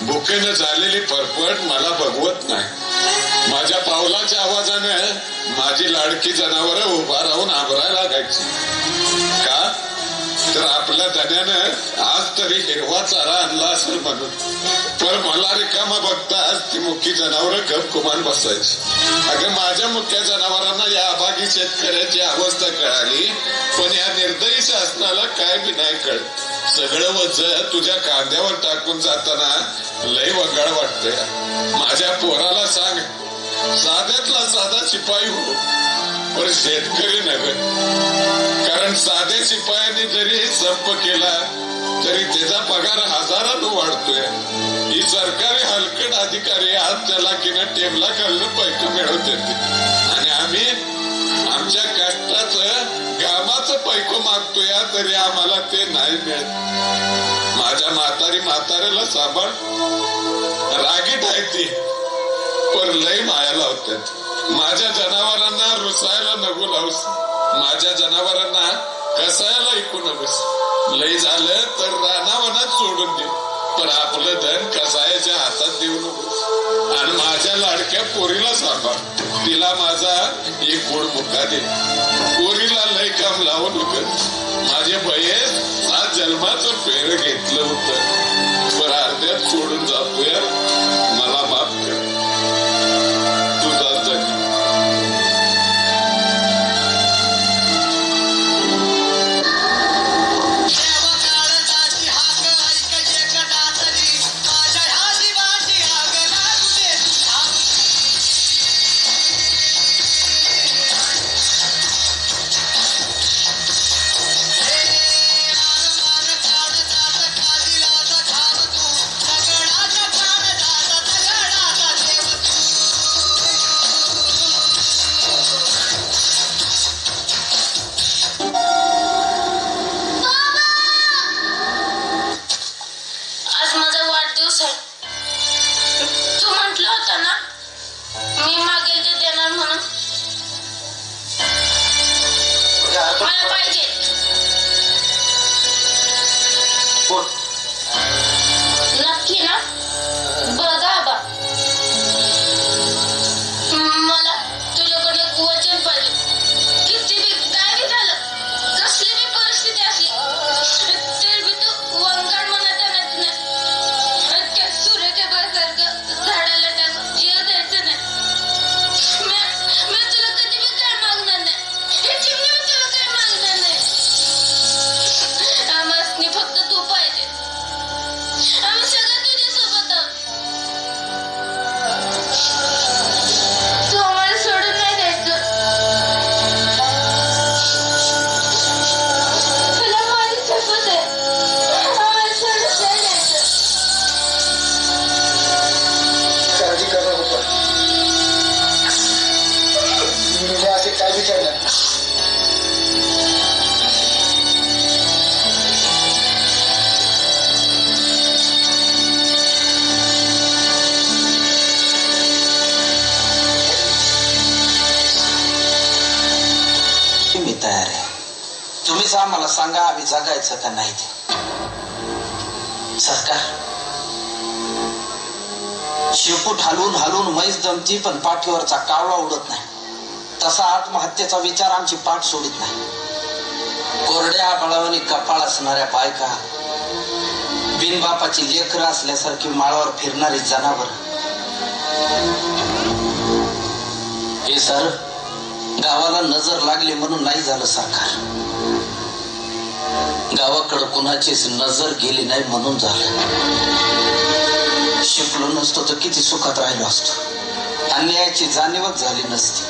भुकेनं झालेली फरफट मला बघवत नाही. माझ्या पावलाच्या आवाजाने माझी लाडकी जनावर उभा राहून आबरायला लागायची. का तर आपल्या धन्यानं आज तरी हिरवा चारा आणला असेल म्हणून. पण मला रिकामा बघताच ती मुख्य जनावर गपगुमान बसायची. अगं माझ्या मुख्य जनावरांना या अभागी शेतकऱ्याची अवस्था कळाली, पण या निर्दयी शासनाला काय बी नाही कळत. सगळं वज तुझ्या कांद्यावर टाकून जाताना लय वगाळ वाटतंय. माझ्या पोराला सांग, साध्यातला साधा शिपाई हो, पण शेतकरी नव्हे. कारण साध्या शिपायांनी जरी संप केला तरी त्याचा पगार हजारानं वाढतोय. ही सरकारी हलकट अधिकारी आज त्याला किंवा टेबला खालून पैक मिळवत येते आणि आम्ही आमच्या कष्टाचं गावाचं पैको मागतोय तरी आम्हाला ते नाही मिळत. माझ्या म्हाताऱ्याला सांभाळ, रागीट आहे ती पण लय माया लावतात. माझ्या जनावरांना रुसायला नको लावूस, माझ्या जनावरांना कसायला ऐकू नकोस. लय झालं तर रानावनात सोडून दे, पण आपलं धन कसायाच्या हातात देऊ नकोस. आणि माझ्या लाडक्या पोरीला सांभाळ, तिला माझा एक गोड मुका दे. पोरीला लय काम लावू नकोस. माझे बयेस 7 जन्माचं पेर घेतलं होतं, पण अर्ध्यात सोडून जातोय. मला माफ कर. नक्की ना? बघा आबा, मला तुझ्याकडे एक वचन पाहिजे. किती बी काय बी झालं, कसली बी परिस्थिती असली तरी बी तू वंगाड मनात आणायचं नाही. त्या सूर्याच्या बासारखं झाडाला टाकून जीव द्यायचं नाही. मी तुला कधी बी काय मागणार नाही. हे चिमणी मी तुला काय मागणार नाही. आम्हासनी फक्त तू पाहिजे. आम्ही सगळं तुझ्या सोबत आहोत. तू आम्हाला सोडून नाही द्यायचं. तुला माझी शपथ आहे, आम्हाला सोडून नाही द्यायचं. काळजी करू नको. मी असे काय विचारलं. मी तयार आहे. तुम्हीच आम्हाला सांगा आम्ही जगायचं का नाही ते. सरकार शेपूट हलवून हलवून म्हैस जमती, पण पाठीवरचा कावळा उडत नाही. तसा आत्महत्येचा विचार आमची पाठ सोडित नाही. कोरड्या बळावानी कपाळ असणाऱ्या बायका, बिनबापाची लेकरं असल्यासारखी माळावर फिरणारी जनावर. हे सर गावाला नजर लागली म्हणून नाही झालं सरकार. गावाकडं कुणाचीच नजर गेली नाही म्हणून झालं. शिकलो नसतो तर किती सुखात राहिलो असतो. अन्यायाची जाणीवच झाली नसती.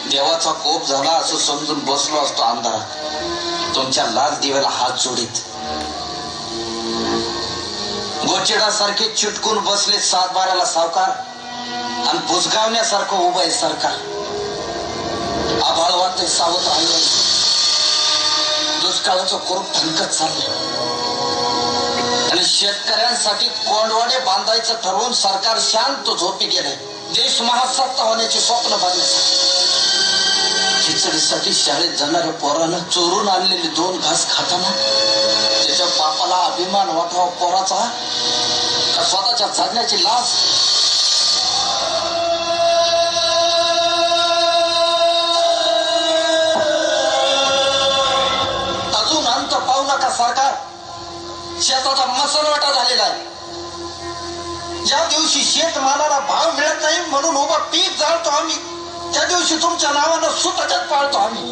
देवाचा कोप झाला असं समजून बसलो असतो अंधारात, तुमच्या लाल दिव्याला हात जोडीत. गोचिडासारखे चिटकून बसले 7-12ला सावकार आणि बुजगावण्यासारखं उभं आहे सरकार. आभाळ वाटते सावध राहिलं. दुष्काळाचं कोरप ठणकत चाललंय आणि शेतकऱ्यांसाठी कोंडवाडे बांधायचं ठरवून सरकार शांत झोपी गेलंय. देश महासत्ता होण्याची स्वप्न बघण्यासाठी. खिचडीसाठी शाळेत जाणाऱ्या पोरानं चोरून आणलेली 2 घास खाताना त्याच्या बापाला अभिमान वाटावा पोराचा, का स्वतःच्या जगण्याची लाज? अजून अंत पाहू नका सरकार. शेताचा मसलवाटा झालेला आहे. ज्या दिवशी शेतमालाला भाव मिळत नाही म्हणून उभा पीक जाळतो आम्ही, त्या दिवशी तुमच्या नावानं सुतकच पाळतो आम्ही.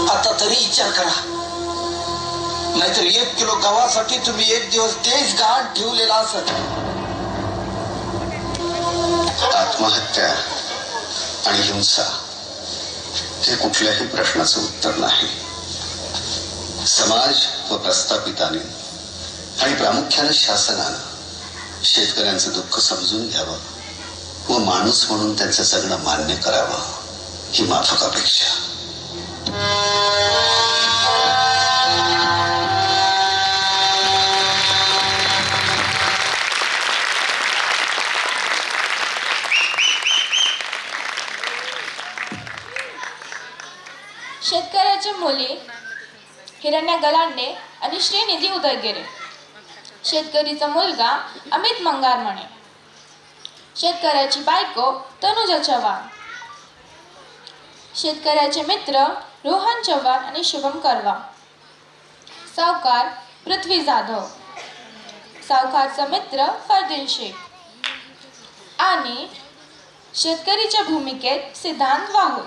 आता तरी विचार करा, नाहीतर 1 किलो गव्हासाठी तुम्ही 1 दिवस देश गहाण ठेवलेला असत. आत्महत्या आणि हिंसा हे कुठल्याही प्रश्नाचं उत्तर नाही. समाज व प्रस्थापितांनी आणि प्रामुख्याने शासनानं शेतकऱ्यांचं दुःख समजून घ्यावं व माणूस म्हणून त्यांचं जगणं मान्य करावं ही माफक अपेक्षा. शेतकऱ्याचे मुली हिरण्या गलांडे आणि श्रीनिधी उदयगिरे. शेतकरीचा मुलगा अमित मंगारमणे. शेतकऱ्याची बायको तनुजा चव्हाण. शेतकऱ्याचे मित्र रोहन चव्हाण आणि शुभम करवा. सावकार पृथ्वी जाधव. सावकारचा मित्र फरदीन शेख आणि शेतकरीच्या भूमिकेत सिद्धांत वाहुल.